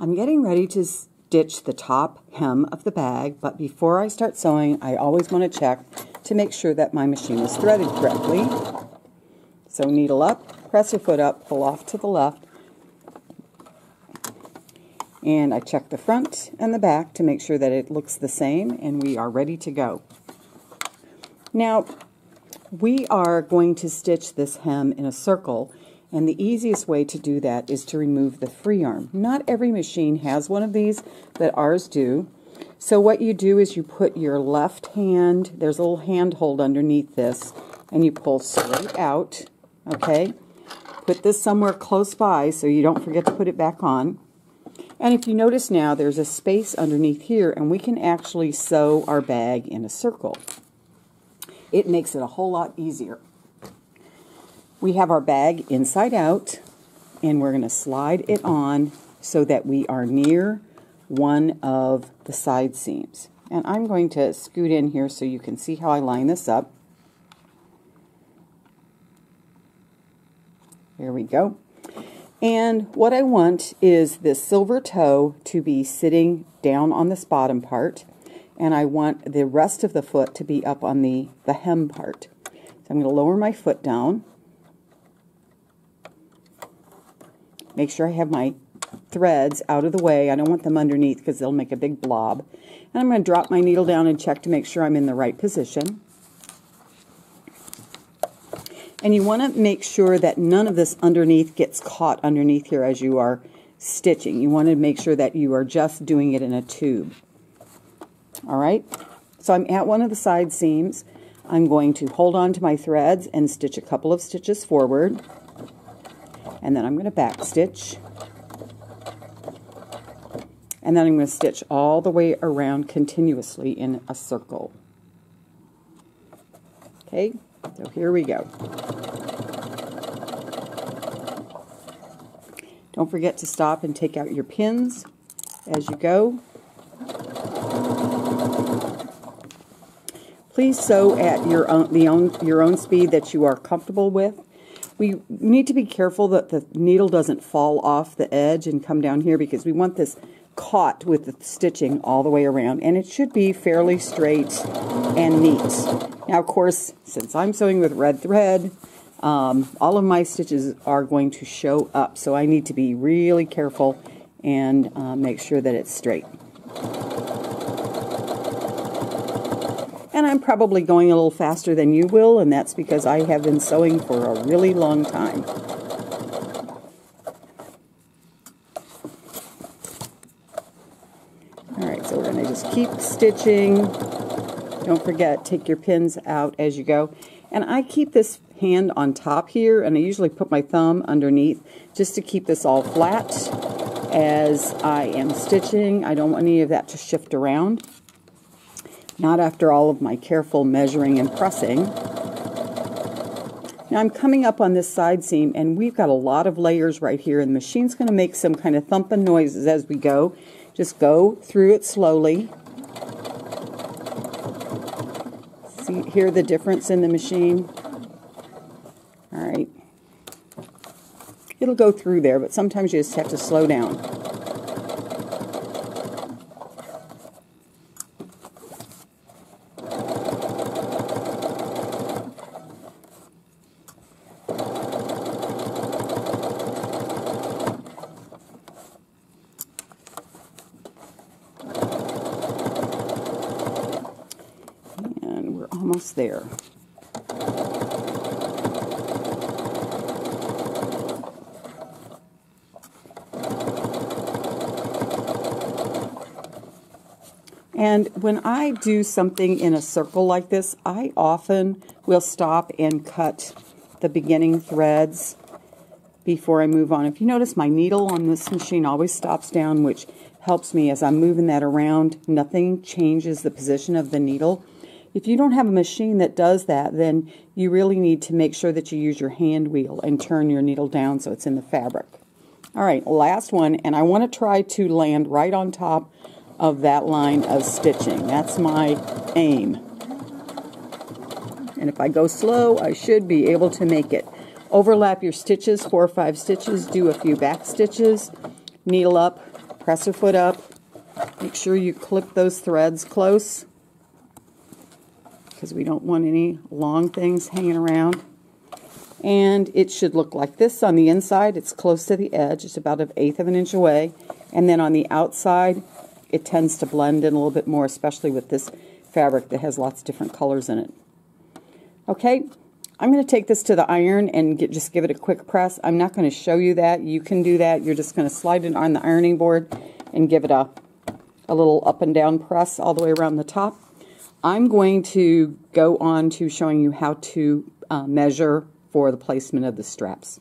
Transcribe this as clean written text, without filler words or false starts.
I'm getting ready to stitch the top hem of the bag, but before I start sewing, I always want to check to make sure that my machine is threaded correctly. So needle up, press your foot up, pull off to the left, and I check the front and the back to make sure that it looks the same, and we are ready to go. Now, we are going to stitch this hem in a circle, and the easiest way to do that is to remove the free arm. Not every machine has one of these, but ours do. So what you do is you put your left hand, there's a little handhold underneath this, and you pull straight out, okay? Put this somewhere close by so you don't forget to put it back on. And if you notice now, there's a space underneath here, and we can actually sew our bag in a circle. It makes it a whole lot easier. We have our bag inside out, and we're going to slide it on so that we are near one of the side seams. And I'm going to scoot in here so you can see how I line this up. There we go. And what I want is this silver toe to be sitting down on this bottom part, and I want the rest of the foot to be up on the hem part. So I'm going to lower my foot down. Make sure I have my threads out of the way. I don't want them underneath because they'll make a big blob. And I'm going to drop my needle down and check to make sure I'm in the right position. And you want to make sure that none of this underneath gets caught underneath here as you are stitching. You want to make sure that you are just doing it in a tube. Alright, so I'm at one of the side seams. I'm going to hold on to my threads and stitch a couple of stitches forward. And then I'm going to back stitch. And then I'm going to stitch all the way around continuously in a circle. Okay, so here we go. Don't forget to stop and take out your pins as you go. Please sew at your own speed that you are comfortable with. We need to be careful that the needle doesn't fall off the edge and come down here because we want this caught with the stitching all the way around, and it should be fairly straight and neat. Now, of course, since I'm sewing with red thread, all of my stitches are going to show up, so I need to be really careful and make sure that it's straight. And I'm probably going a little faster than you will, and that's because I have been sewing for a really long time. Alright, so we're going to just keep stitching. Don't forget, take your pins out as you go. And I keep this hand on top here, and I usually put my thumb underneath just to keep this all flat as I am stitching. I don't want any of that to shift around. Not after all of my careful measuring and pressing. Now I'm coming up on this side seam, and we've got a lot of layers right here, and the machine's going to make some kind of thumping noises as we go. Just go through it slowly. See, hear the difference in the machine? Alright. It'll go through there, but sometimes you just have to slow down. Almost there. And when I do something in a circle like this, I often will stop and cut the beginning threads before I move on. If you notice, my needle on this machine always stops down, which helps me as I'm moving that around. Nothing changes the position of the needle. If you don't have a machine that does that, then you really need to make sure that you use your hand wheel and turn your needle down so it's in the fabric. Alright, last one, and I want to try to land right on top of that line of stitching. That's my aim. And if I go slow, I should be able to make it. Overlap your stitches, 4 or 5 stitches, do a few back stitches, needle up, Press her foot up. Make sure you clip those threads close because we don't want any long things hanging around. And it should look like this on the inside. It's close to the edge. It's about 1/8 of an inch away. And then on the outside, it tends to blend in a little bit more, especially with this fabric that has lots of different colors in it. Okay, I'm going to take this to the iron and just give it a quick press. I'm not going to show you that. You can do that. You're just going to slide it on the ironing board and give it a little up and down press all the way around the top. I'm going to go on to showing you how to measure for the placement of the straps.